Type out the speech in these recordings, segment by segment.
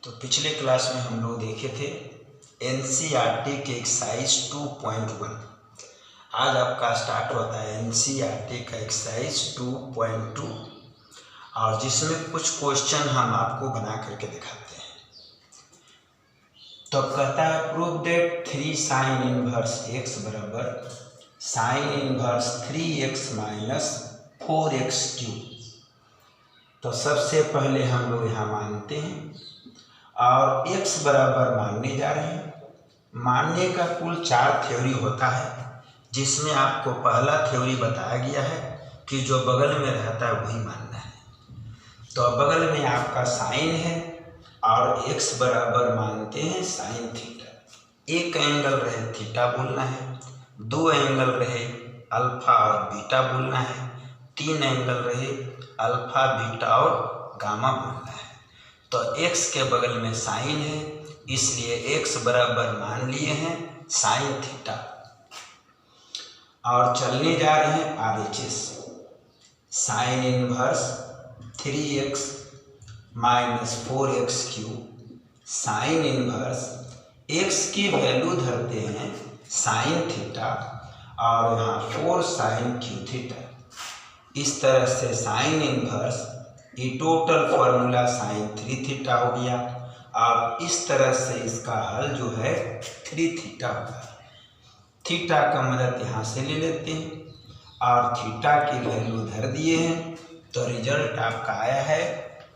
तो पिछले क्लास में हम लोग देखे थे एनसीईआरटी के एक्सरसाइज 2.1। आज आपका स्टार्ट होता है एनसीईआरटी का एक्सरसाइज 2.2 और जिसमें कुछ क्वेश्चन हम आपको बना करके दिखाते हैं। तो कहता है prove that 3 sign inverse x बराबर sine inverse 3x minus 4x cube. तो सबसे पहले हम लोग यहाँ मानते हैं और x बराबर मानने जा रहे हैं। मानने का कुल 4 थ्योरी होता है, जिसमें आपको पहला थ्योरी बताया गया है कि जो बगल में रहता है वही मानना है। तो बगल में आपका साइन है और x बराबर मानते हैं साइन थीटा। एक एंगल रहे थीटा बोलना है, 2 एंगल रहे अल्फा और बीटा बोलना है, 3 एंगल रहे अल्फा बीटा और गामा बोलना है। तो x के बगल में साइन है, इसलिए x बराबर मान लिए हैं साइन थीटा और चलने जा रहे हैं RHS। Sine inverse 3x minus 4x cube sign inverse x की वैल्यू धरते हैं साइन थीटा और यहाँ 4 साइन क्यू थीटा। इस तरह से साइन इनवर्स ये टोटल फॉर्मूला साइन 3 थीटा हो गया और इस तरह से इसका हल जो है 3 थीटा होगा। थीटा का मदद यहाँ से ले लेते हैं और थीटा की वैल्यू धर दिए हैं, तो रिजल्ट आपका आया है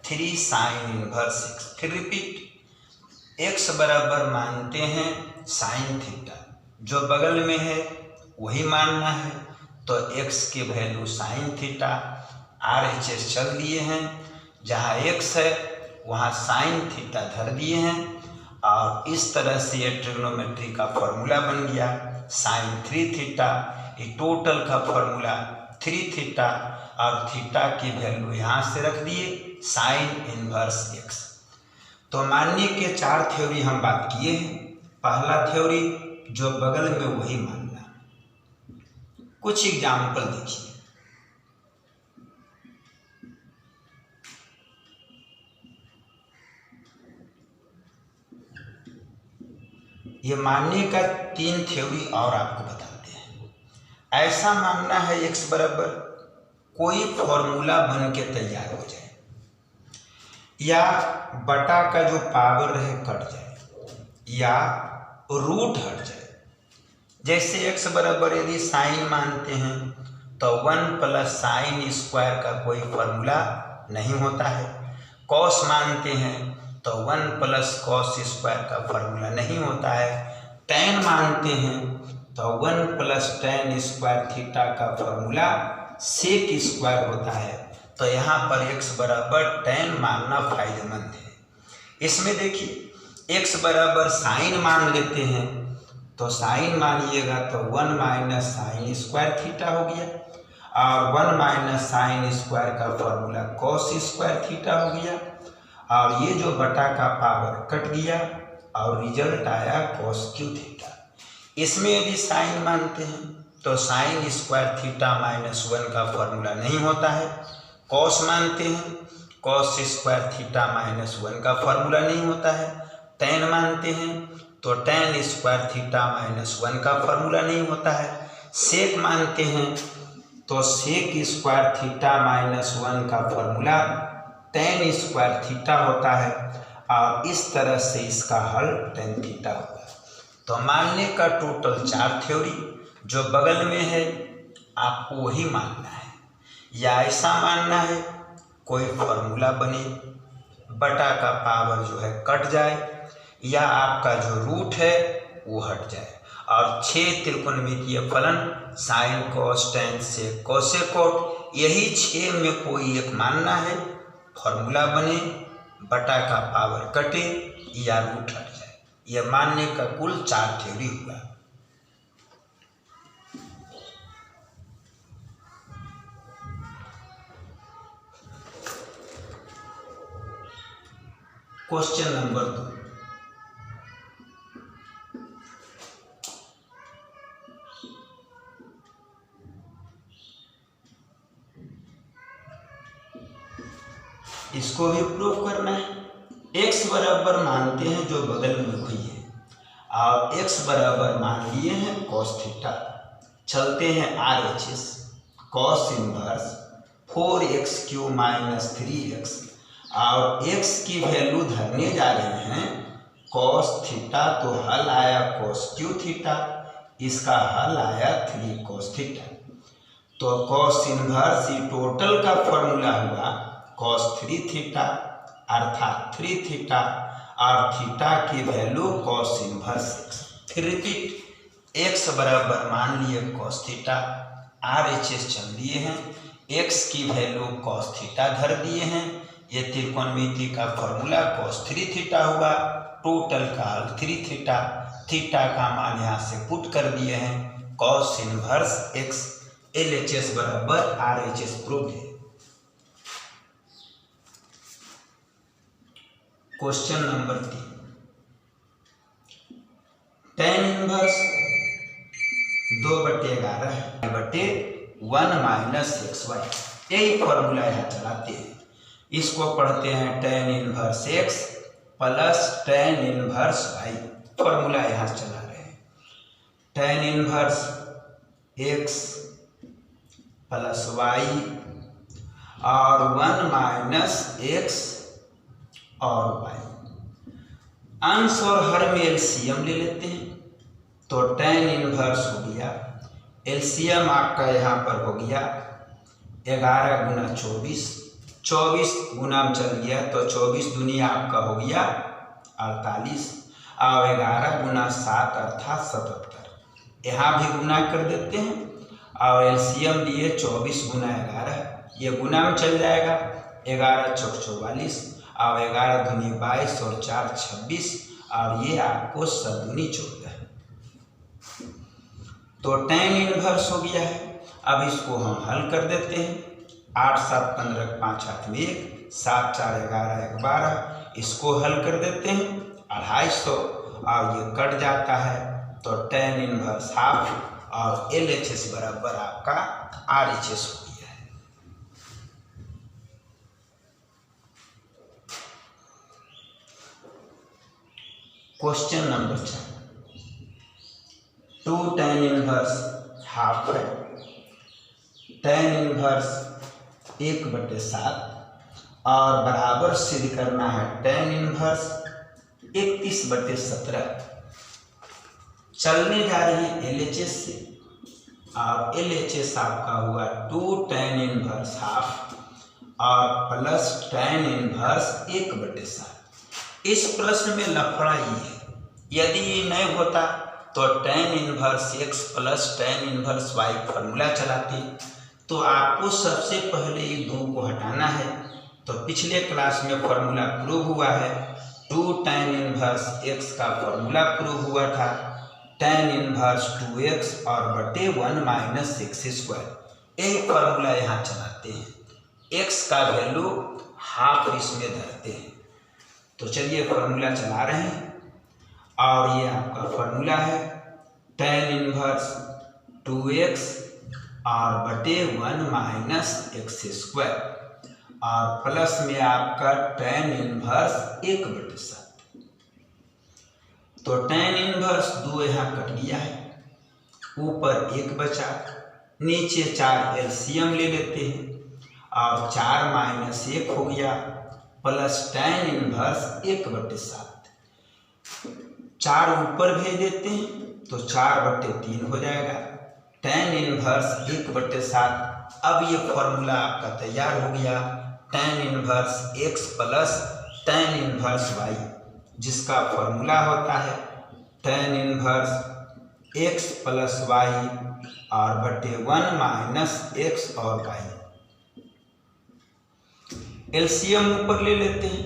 3 साइन इनवर्स x। फिर रिपीट, x बराबर मानते हैं साइन थीटा, जो बगल में है वही मानना है। तो x की वैल्यू साइन थीटा RHS चल दिए हैं, जहाँ x है वहाँ साइन थीटा धर दिए हैं और इस तरह से ये ट्रिग्नोमेट्री का फॉर्मूला बन गया साइन 3 थीटा। ये टोटल का फॉर्मूला 3 थीटा और थीटा की वैल्यू यहाँ से रख दिए साइन इनवर्स x। तो मानने के 4 थ्योरी हम बात किए हैं। पहला थ्योरी जो बगल में वही मानना। कुछ एग्जाम्पल देखिए। ये मानने का 3 थ्योरी और आपको बताते हैं। ऐसा मानना है x बराबर कोई फॉर्मूला बन के तैयार हो जाए या बटा का जो पावर रहे कट जाए या रूट हट जाए। जैसे x बराबर यदि साइन मानते हैं तो 1 प्लस साइन स्क्वायर का कोई फॉर्मूला नहीं होता है। कॉस मानते हैं तो 1 प्लस कॉस स्क्वायर का फॉर्मूला नहीं होता है। टेन मानते हैं तो 1 प्लस टेन स्क्वायर थीटा का फॉर्मूला सेक स्क्वायर होता है। तो यहाँ पर x बराबर टेन मानना फायदेमंद है। इसमें देखिए x बराबर साइन मान लेते हैं तो साइन मानिएगा तो 1 माइनस साइन स्क्वायर थीटा हो गया और 1 माइनस साइन स्क्वायर का फॉर्मूला कॉस स्क्वायर थीटा हो गया और ये जो बटा का पावर कट गया और रिजल्ट आया कॉस क्यू थीटा। इसमें यदि साइन मानते हैं तो साइन स्क्वायर थीटा माइनस 1 का फॉर्मूला नहीं होता है। कॉस मानते हैं कॉस स्क्वायर थीटा माइनस 1 का फॉर्मूला नहीं होता है। टेन मानते हैं तो टेन स्क्वायर थीटा माइनस 1 का फॉर्मूला नहीं होता है। सेक मानते हैं तो सेक स्क्वायर थीटा माइनस 1 का फॉर्मूला टेन स्क्वायर थीटा होता है और इस तरह से इसका हल टेन थीटा होगा। तो मानने का टोटल 4 थ्योरी, जो बगल में है आपको वही मानना है या ऐसा मानना है कोई फॉर्मूला बने, बटा का पावर जो है कट जाए या आपका जो रूट है वो हट जाए और 6 त्रिकोणमितीय फलन साइन कोस टेन सेक कोसेकोट, यही 6 में कोई एक मानना है। फॉर्मूला बने, बटा का पावर कटे या रूट हट जाए। यह मानने का कुल 4 थ्योरी हुआ। Question number 2। इसको भी प्रूव करना है। x बराबर मानते हैं जो बगल में हुई है, और x बराबर मान लिए हैं cos थीटा। चलते हैं RHS, cos inverse 4x³ minus 3x, और x की वैल्यू धरने जा रहे हैं cos थीटा, तो हल आया cos³ थीटा, इसका हल आया 3 cos थीटा। तो cos इनवर्स ये टोटल का फॉर्मूला हुआ cos 3 थीटा अर्थात 3 थीटा, और थीटा की वैल्यू cos इनवर्स x। फिर रिपीट, x बराबर मान लिए cos थीटा, RHS चल दिए हैं, x की वैल्यू cos थीटा धर दिए हैं, ये त्रिकोणमिति का फॉर्मूला cos 3 थीटा हुआ, टोटल का हल 3 थीटा, थीटा का मान यहाँ से पुट कर दिए हैं cos इनवर्स x, LHS बराबर RHS प्रूव है। Question number 3, tan inverse 2/11/1 minus XY, यही फॉर्मूला यहाँ चलाते हैं। इसको पढ़ते हैं tan inverse x plus tan inverse y, formula यहाँ चला रहे हैं। tan inverse x plus y और 1 माइनस x और y, अंश और हर में एलसीएम ले लेते हैं, तो tan इनवर्स हो गया, एलसीएम आपका यहाँ पर हो गया 11 गुना 24, 24 गुना में चल गया तो 24 दुनिया आपका हो गया 48, और 11 गुना 7 अर्थात 77, यहाँ भी गुना कर देते हैं, और एलसीएम लिए 24 गुना 11, ये गुना में चल जाएगा, 11 चौक 44, और 11 दूनी 22 और 4 26, और ये आपको 7 दूनी 14, तो tan इनवर्स हो गया है। अब इसको हम हल कर देते हैं, 8 7 15 5 8 में 1, 7 4 11 1 12, इसको हल कर देते हैं 250, और ये कट जाता है, तो tan इनवर्स हाफ, और LHS बराबर आपका RHS हो गया है। Question number 4, 2 tan inverse half है, tan इनवर्स 1/7, और बराबर सिद्ध करना है tan इनवर्स 31/17, चलने जा रही है LHS से, और LHS आपका हुआ 2 tan इनवर्स हाफ और प्लस tan इनवर्स 1/7। इस प्रश्न में लफड़ा ये है, यदि ये नहीं होता तो tan inverse x plus tan inverse y formula चलाते, तो आपको सबसे पहले ये 2 को हटाना है। तो पिछले क्लास में फॉर्मूला प्रूव हुआ है, 2 tan इनवर्स x का फॉर्मूला प्रूव हुआ था, tan इनवर्स 2x और बटे 1 माइनस x², यही फॉर्मूला यहाँ चलाते हैं, x का वैल्यू हाफ इसमें धरते हैं। तो चलिए फॉर्मूला चला रहे हैं, और ये आपका फॉर्मूला है tan इनवर्स 2x और बटे 1 माइनस x², और प्लस में आपका tan इनवर्स 1/7, तो tan इनवर्स 2 यहाँ कट गया है, ऊपर 1 बचा, नीचे 4 एलसीएम ले लेते हैं, और 4 माइनस 1 हो गया, प्लस tan इनवर्स 1/7, 4 ऊपर भेज देते हैं, तो 4/3 हो जाएगा, tan इनवर्स 1/7। अब ये फॉर्मूला आपका तैयार हो गया, tan inverse x plus tan inverse y, जिसका फॉर्मूला होता है tan inverse x plus y और बटे 1 माइनस x और y। एलसीएम ऊपर ले लेते हैं,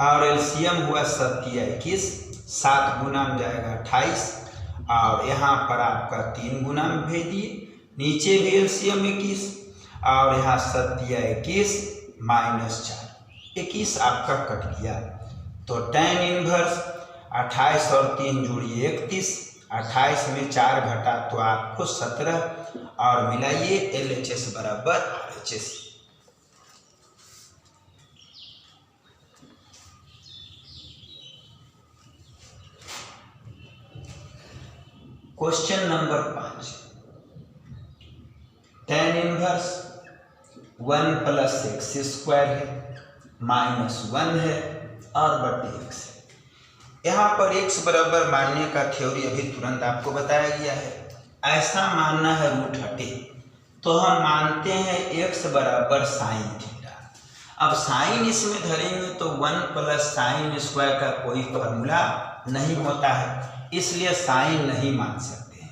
और एलसीएम हुआ 7 या 21, 7 गुना में जाएगा 28, और यहाँ पर आपका 3 गुना में भेज दिए, नीचे भी एलसीएम 21, और यहाँ 7 या 21 माइनस 4, 21 आपका कट गया, तो tan इनवर्स 28 और 3 जोड़िए 31, 28 में 4 घटा तो आपको 17, और मिलाइए LHS बराबर RHS। Question number 5, tan inverse 1 plus x square है माइनस 1 है और बटे एक्स है। यहाँ पर एक्स बराबर मानने का थ्योरी अभी तुरंत आपको बताया गया है। ऐसा मानना है रूट हटे, तो हम मानते हैं एक्स बराबर साइन थीटा। अब साइन इसमें धरेंगे तो 1 प्लस साइन स्क्वायर का कोई फॉर्मूला नहीं होता है, इसलिए साइन नहीं मान सकते हैं।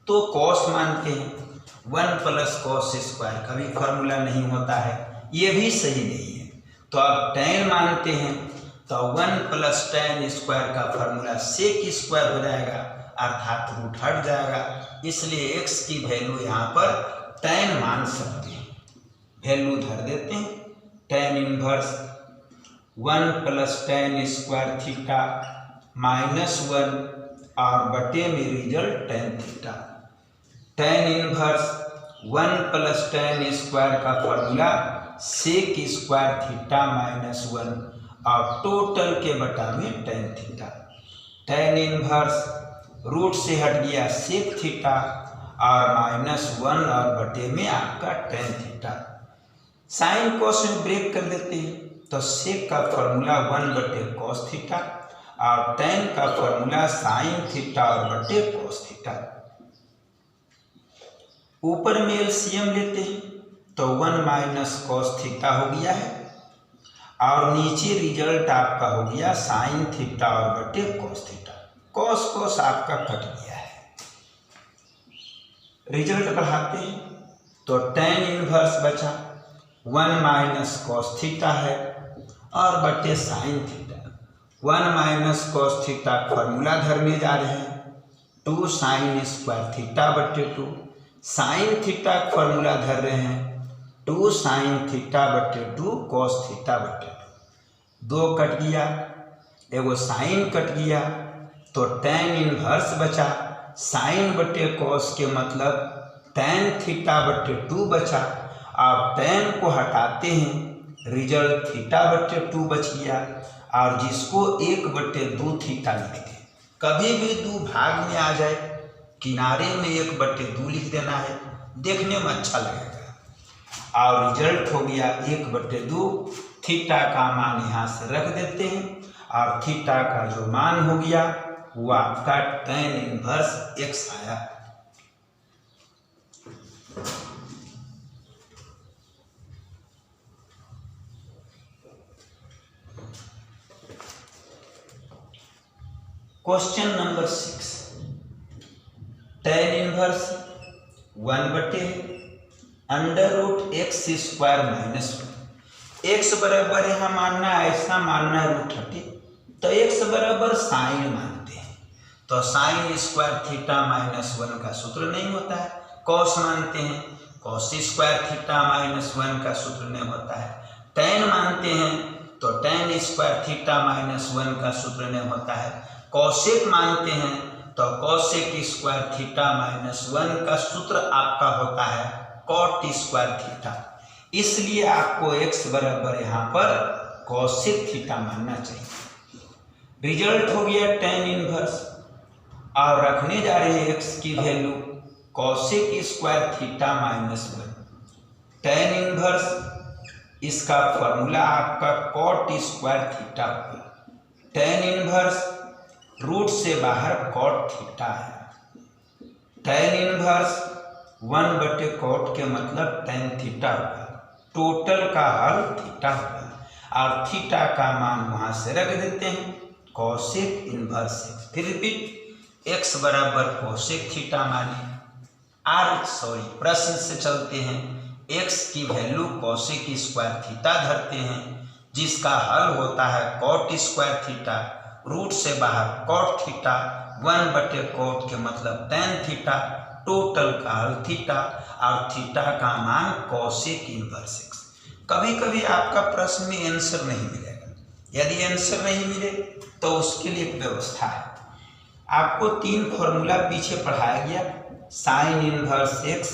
तो कॉस मानते हैं, 1 प्लस कॉस स्क्वायर का भी फॉर्मूला नहीं होता है, ये भी सही नहीं है। तो अब tan मानते हैं, तो 1 प्लस tan स्क्वायर का फॉर्मूला सेक स्क्वायर हो जाएगा, अर्थात रूट हट जाएगा। इसलिए x की वैल्यू यहाँ पर tan मान सकते हैं। वैल्यू धर देते हैं, tan inverse 1 plus tan square theta minus 1 और बटे में result tan theta. tan inverse 1 plus tan square का formula sec square theta minus 1 और टोटल के बटा में tan theta. tan inverse root से हट गया सेक थीटा और माइनस 1 और बटे में आपका tan थीटा। साइन कॉस में ब्रेक कर देते हैं, तो सेक का फॉर्मूला 1 बटे कॉस थीटा और tan का फॉर्मूला साइन थीटा और बटे कॉस थीटा। ऊपर में एलसीएम लेते हैं तो 1 माइनस कॉस थीटा हो गया है और नीचे रिजल्ट आपका हो गया साइन थीटा और बटे कॉस थीटा। कॉस कॉस आपका कट गया है। रिजल्ट बढ़ाते हैं तो tan इनवर्स बचा 1 माइनस कॉस थीटा है और बटे sine theta. 1 minus cos theta formula धरने जा रहे हैं, 2 साइन स्क्वायर थीटा बटे 2। साइन थीटा फॉर्मूला धर रहे हैं, 2 साइन थीटा बटे 2 कॉस थीटा बटे 2। 2 कट गया, एगो साइन कट गया, तो tan इनवर्स बचा साइन बटे कॉस के मतलब tan थीटा बटे 2 बचा और tan को हटाते हैं, रिजल्ट थीटा बटे 2 बच गया और जिसको 1 बटे 2 थीटा लिखते हैं। कभी भी 2 भाग में आ जाए, किनारे में 1 बटे 2 लिख देना है, देखने में अच्छा लगेगा। और रिजल्ट हो गया 1 बटे 2। थीटा का मान यहाँ से रख देते हैं और थीटा का जो मान हो गया वो आपका tan इनवर्स x आया। क्वेश्चन नंबर 6, tan इनवर्स 1 बटे under root x square minus 1। X बराबर यहाँ मानना, ऐसा मानना है रूट हटे, तो एक्स बराबर साइन मानते हैं, तो साइन स्क्वायर थीटा माइनस 1 का सूत्र नहीं होता है। कॉस मानते हैं, कॉस स्क्वायर थीटा माइनस 1 का सूत्र नहीं होता है। tan मानते हैं तो tan स्क्वायर थीटा माइनस 1 का सूत्र नहीं होता है। कॉसेक मानते हैं तो कॉसेक स्क्वायर थीटा माइनस 1 का सूत्र आपका होता है कॉट स्क्वायर थीटा। इसलिए आपको x बराबर यहाँ पर कॉसेक थीटा मानना चाहिए। रिजल्ट हो गया tan इनवर्स और रखने जा रहे हैं x की value cosec square theta minus 1। tan inverse इसका फॉर्मूला आपका कॉट स्क्वायर थीटा होगा। tan इनवर्स रूट से बाहर कॉट थीटा है। tan इनवर्स 1 बटे कॉट के मतलब tan थीटा होगा। टोटल का हल थीटा होगा और थीटा का मान वहां से रख देते हैं कॉसेक इनवर्स x। फिर रिपीट, x बराबर कॉसेक थीटा माने प्रश्न से चलते हैं। x की वैल्यू कॉसेक स्क्वायर थीटा धरते हैं, जिसका हल होता है कॉट स्क्वायर थीटा, रूट से बाहर कॉट थीटा, 1 बटे कॉट के मतलब tan थीटा, टोटल का हल थीटा और थीटा का मान कॉसेक इनवर्स x। कभी कभी आपका प्रश्न में आंसर नहीं मिलेगा। यदि आंसर नहीं मिले तो उसके लिए एक व्यवस्था है। आपको 3 फॉर्मूला पीछे पढ़ाया गया, sine inverse x,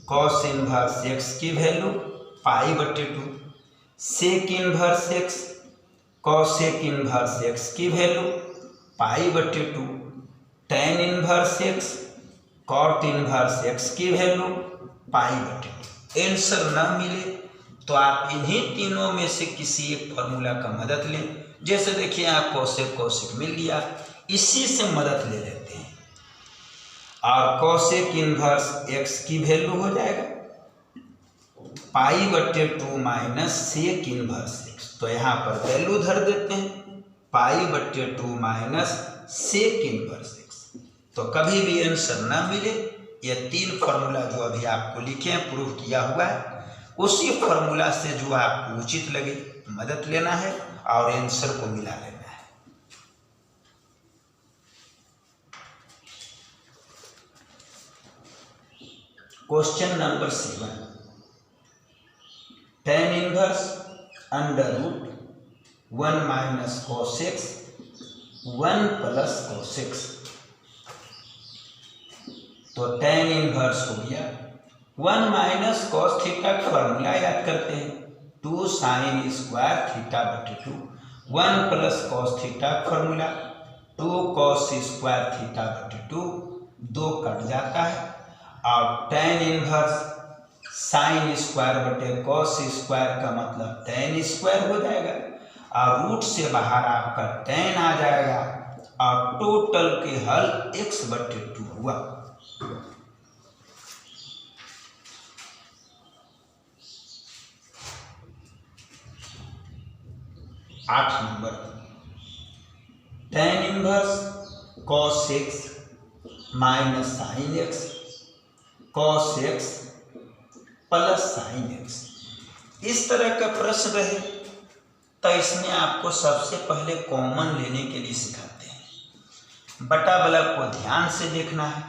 cos inverse x की वैल्यू पाई बटे 2, sec inverse x, cosec inverse x की वैल्यू पाई बटे 2, tan inverse x, cot inverse x की वैल्यू पाई बटे टू। आंसर न मिले तो आप इन्हीं तीनों में से किसी एक फॉर्मूला का मदद लें। जैसे देखिए यहाँ कोसेक कोसेक मिल गया, इसी से मदद ले लेते हैं और कोसेक इनवर्स एक्स की वैल्यू हो जाएगा पाई बटे two minus sec inverse x. तो यहाँ पर वैल्यू धर देते हैं पाई बटे two minus sec inverse x. तो कभी भी आंसर ना मिले, ये तीन फार्मूला जो अभी आपको लिखे हैं प्रूव किया हुआ है, उसी फार्मूला से जो आपको उचित लगे मदद लेना है और आंसर को मिला लेना है। Question number 7, tan inverse under root 1 minus cos x 1 plus cos x। तो tan इनवर्स हो गया 1 माइनस cos थीटा का फॉर्मूला याद करते हैं 2 साइन स्क्वायर थीटा बटे 2, 1 प्लस cos थीटा का फॉर्मूला 2 cos स्क्वायर थीटा बटे 2, 2 कट जाता है और tan इनवर्स साइन स्क्वायर बटे cos स्क्वायर का मतलब tan स्क्वायर हो जाएगा और रूट से बाहर आपका tan आ जाएगा और टोटल के हल x बटे 2 हुआ। आठ नंबर, tan inverse cos x minus sine x cos x plus sine x। इस तरह का प्रश्न रहे तो इसमें आपको सबसे पहले कॉमन लेने के लिए सिखाते हैं। बटा वाला को ध्यान से देखना है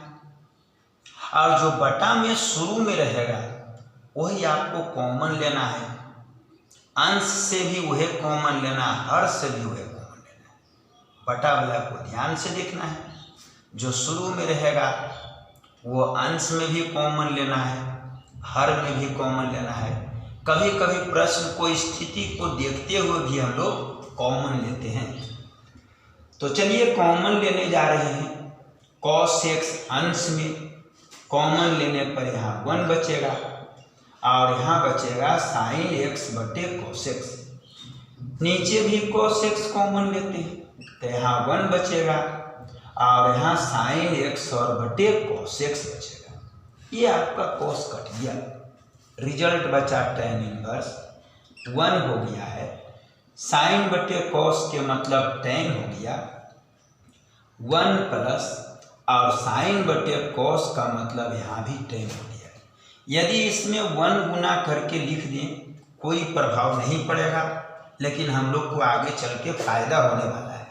और जो बटा में शुरू में रहेगा वही आपको कॉमन लेना है। अंश से भी वही कॉमन लेना, हर से भी वही कॉमन लेना है। बटा वाला को ध्यान से देखना है, जो शुरू में रहेगा वो अंश में भी कॉमन लेना है, हर में भी कॉमन लेना है। कभी कभी प्रश्न को स्थिति को देखते हुए भी हम लोग कॉमन लेते हैं। तो चलिए कॉमन लेने जा रहे हैं। cos x अंश में कॉमन लेने पर यहाँ 1 बचेगा और यहाँ बचेगा साइन x बटे cos x। नीचे भी cos x कॉमन लेते हैं तो यहाँ 1 बचेगा और यहाँ साइन x और बटे cos x बचेगा। ये आपका cos कट गया, रिजल्ट बचा tan इनवर्स 1 हो गया है। साइन बटे cos के मतलब tan हो गया 1 प्लस और साइन बटे cos का मतलब यहाँ भी tan हो गया। यदि इसमें 1 गुना करके लिख दें कोई प्रभाव नहीं पड़ेगा, लेकिन हम लोग को आगे चल के फायदा होने वाला है।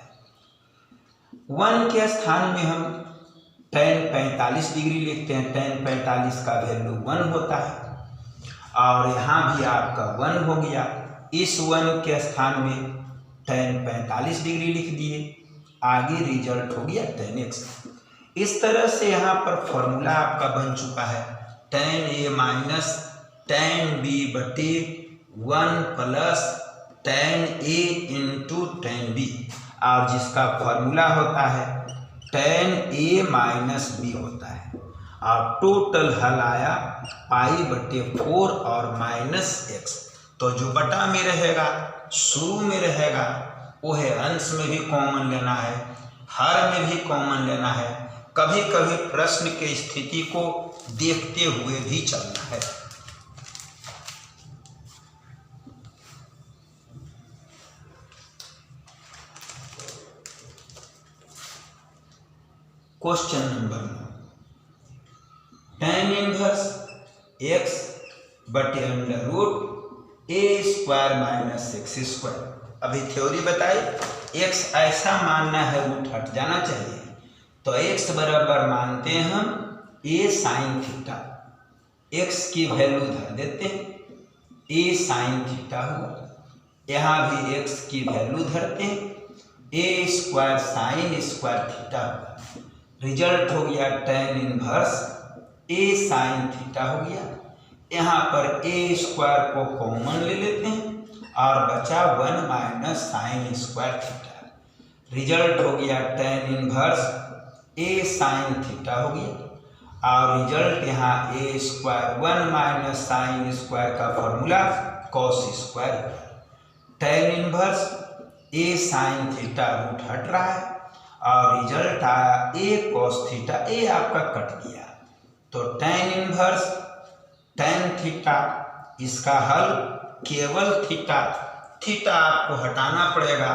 1 के स्थान में हम tan 45 डिग्री लिखते हैं। tan 45 का वैल्यू 1 होता है और यहाँ भी आपका 1 हो गया। इस 1 के स्थान में tan 45 डिग्री लिख दिए, आगे रिजल्ट हो गया tan x। इस तरह से यहाँ पर फॉर्मूला आपका बन चुका है tan a minus tan b बटे 1 plus tan a into tan b, और जिसका फॉर्मूला होता है tan a माइनस b होता है और टोटल हल आया पाई बटे 4 और माइनस x। तो जो बटा में रहेगा शुरू में रहेगा वो है, अंश में भी कॉमन लेना है, हर में भी कॉमन लेना है। कभी कभी प्रश्न के स्थिति को देखते हुए भी चलना है। Question number 9, tan inverse x बटे under root a square minus x square. अभी थ्योरी बताई x ऐसा मानना है रूट हट जाना चाहिए, तो x बराबर मानते हैं हम a साइन थीटा। x की वैल्यू धर देते हैं, a साइन थीटा हुआ। यहाँ भी x की वैल्यू धरते हैं, a square sine square theta हुआ। रिजल्ट हो गया tan inverse a sine theta हो गया। यहाँ पर a स्क्वायर को कॉमन ले लेते हैं और बचा 1 minus sine square theta. Result हो गया tan inverse a sine theta हो गया और रिजल्ट यहाँ a square 1 minus sine square का formula cos square. Tan inverse a sine theta root हट रहा है और रिजल्ट आया ए कॉस थीटा। ए आपका कट गया तो टेन इनवर्स टेन थीटा, इसका हल केवल थीटा। थीटा आपको हटाना पड़ेगा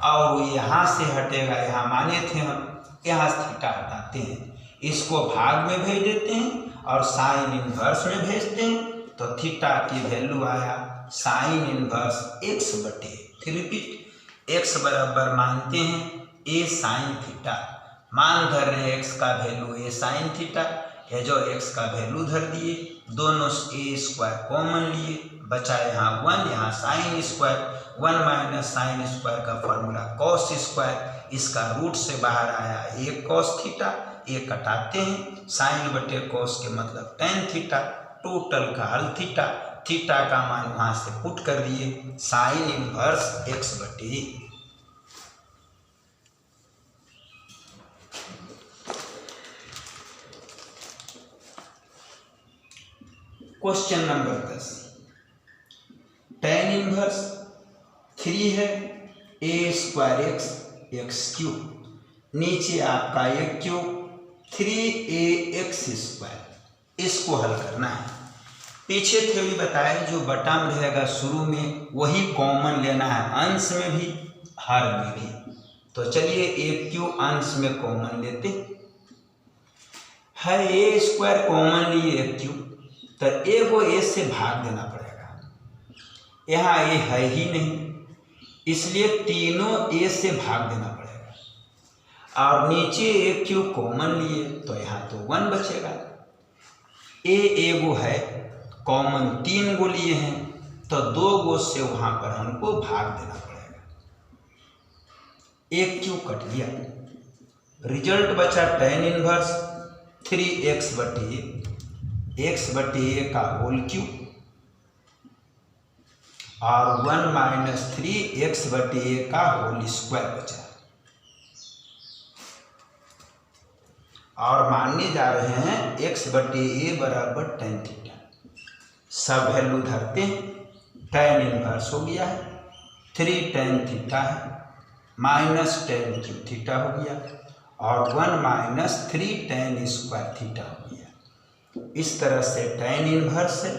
और वो यहाँ से हटेगा, यहाँ माने थे हम, यहाँ से थीटा हटाते हैं, इसको भाग में भेज देते हैं और साइन इनवर्स में भेजते हैं तो थीटा की वैल्यू आया साइन इनवर्स x बटे। फिर रिपीट, x बराबर मानते हैं a साइन थीटा, मान धर रहे हैं x का वैल्यू a साइन थीटा, है जो x का वैल्यू धर दिए, दोनों a स्क्वायर कॉमन लिए, बचा यहाँ 1, यहाँ sine square, 1 minus sine square का फॉर्मूला कॉस स्क्वायर, इसका रूट से बाहर आया a कॉस थीटा, ये कटाते हैं, साइन बटे कॉस के मतलब टेन थीटा, टोटल का हल थीटा। थीटा का मान वहां से पुट कर दिए साइन इनवर्स x बटे। क्वेश्चन नंबर 10, टेन इनवर्स 3 है ए स्क्वायर एक्स एक्स क्यूब, नीचे आपका एक क्यूब 3ax स्क्वायर, इसको हल करना है। पीछे थ्योरी बताया जो बटन रहेगा शुरू में वही कॉमन लेना है, अंश में भी हर में भी। तो चलिए एक क्यूब अंश में कॉमन लेते है, ए स्क्वायर कॉमन लिए एक क्यूब, तो ए को ए से भाग देना पड़ेगा, यहाँ ए है ही नहीं इसलिए तीनों ए से भाग देना पड़ेगा और नीचे एक क्यूब कॉमन लिए तो यहाँ तो 1 बचेगा। ए एगो है कॉमन 3 गो लिए हैं तो 2 गो से वहाँ पर हमको भाग देना पड़ेगा, एक क्यूब कट गया, रिजल्ट बचा टेन इनवर्स 3x बटे ए का होल क्यूब और 1 माइनस 3x बटे ए का होल स्क्वायर बचा। और मानने जा रहे हैं x बटे ए बराबर टेन थीटा, सब वैल्यू धरते हैं, टेन इनवर्स हो गया है, 3 टेन थीटा है माइनस टेन क्यूब थीटा हो गया और 1 माइनस 3 टेन स्क्वायर थीटा हो गया। इस तरह से टेन इनवर्स है,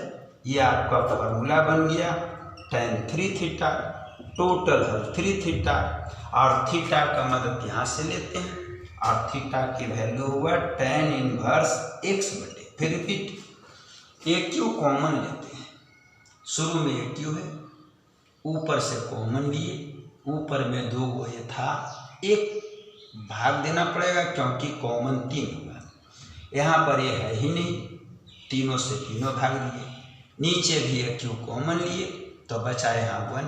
ये आपका फॉर्मूला बन गया टेन 3 थीटा, टोटल हल 3 थीटा और थीटा का मदद यहाँ से लेते हैं और थीटा की वैल्यू हुआ टेन इनवर्स x बटे। फिर रिपीट, एक क्यू कॉमन लेते हैं, शुरू में एक क्यू है, ऊपर से कॉमन लिए, ऊपर में 2 गो ये था, एक भाग देना पड़ेगा क्योंकि कॉमन 3 होगा, यहाँ पर ये है ही नहीं, तीनों से तीनों भाग दिए, नीचे भी एक क्यू कॉमन लिए तो बचा यहाँ 1,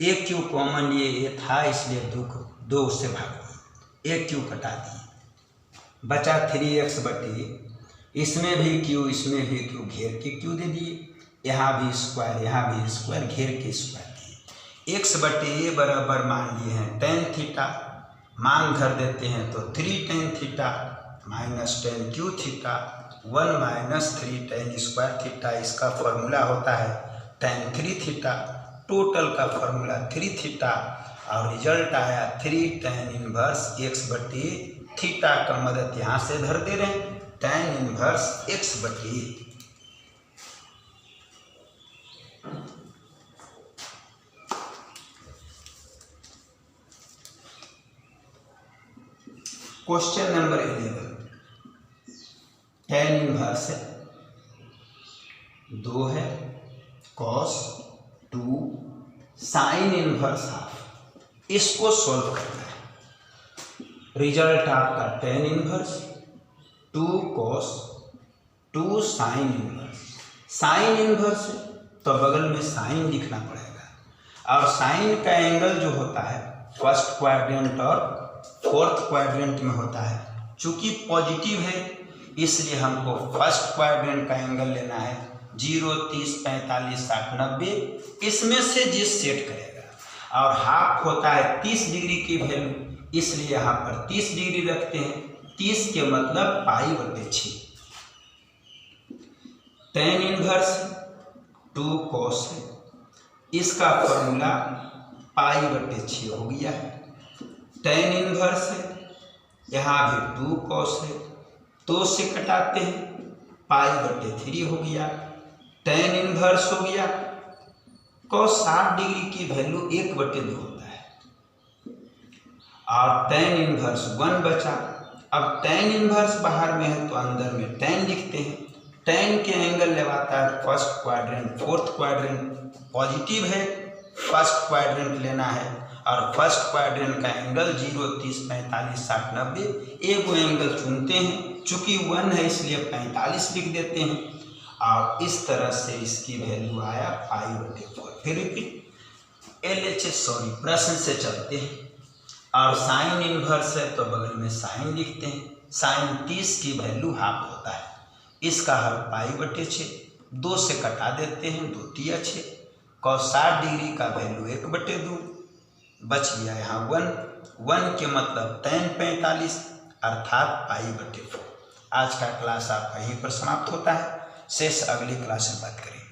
एक क्यू कॉमन लिए ये था इसलिए 2 से भाग दिए, एक क्यू कटा दिए, बचा 3x बटे, इसमें भी क्यू इसमें भी क्यू, घेर के क्यू दे दिए, यहाँ भी स्क्वायर यहाँ भी स्क्वायर, घेर के स्क्वायर दिए। x बटे ए बराबर मान लिए हैं टेन थीटा, मान धर देते हैं तो 3 tan theta minus ten Q theta 1 minus 3 ten square theta, इसका फॉर्मूला होता है टेन 3 थीटा, टोटल का फॉर्मूला 3 थीटा और रिजल्ट आया 3 टेन इनवर्स x बटे थीटा का मदद यहाँ से धर दे रहे हैं टेन इनवर्स x बटे। क्वेश्चन नंबर 11, टेन इनवर्स है 2 है कॉस 2 साइन इनवर्स हाफ, इसको सॉल्व करना है। रिजल्ट आपका tan inverse 2 cos 2 sine inverse, sine inverse है तो बगल में साइन लिखना पड़ेगा और साइन का एंगल जो होता है फर्स्ट क्वाड्रेंट और फोर्थ क्वाड्रेंट में होता है, चूंकि पॉजिटिव है इसलिए हमको फर्स्ट क्वाड्रेंट का एंगल लेना है 0 30 45 60 90, इसमें से जिस सेट करेगा और हाफ होता है 30 डिग्री की वैल्यू, इसलिए यहाँ पर 30 डिग्री रखते हैं, 30 के मतलब पाई बटे 6, tan इनवर्स 2 cos है, इसका फॉर्मूला π/6 हो गया है। tan इनवर्स है, यहाँ भी 2 cos है, 2 से कटाते हैं π/3 हो गया। tan इनवर्स हो गया cos 60 डिग्री की वैल्यू 1/2 होता है और tan इनवर्स 1 बचा। अब tan इनवर्स बाहर में है तो अंदर में tan लिखते हैं। tan के एंगल लगाता है first quadrant fourth quadrant, positive है फर्स्ट क्वाड्रेंट लेना है और फर्स्ट क्वाड्रेंट का एंगल 0, 30, 45, 60, 90 एक वो एंगल चुनते हैं, चूंकि 1 है इसलिए 45 लिख देते हैं और इस तरह से इसकी वैल्यू आया π/4। फिर रिपीट LHS प्रश्न से चलते हैं और साइन इनवर्स है तो बगल में साइन लिखते हैं। साइन 30 की वैल्यू हाफ होता है, इसका हल π/6, 2 से कटा देते हैं 2 तिया 6, cos 60 डिग्री का वैल्यू 1/2 बच गया यहाँ 1 के मतलब tan 45 अर्थात π/4। आज का क्लास आपका यहीं पर समाप्त होता है, शेष अगली क्लास में बात करेंगे।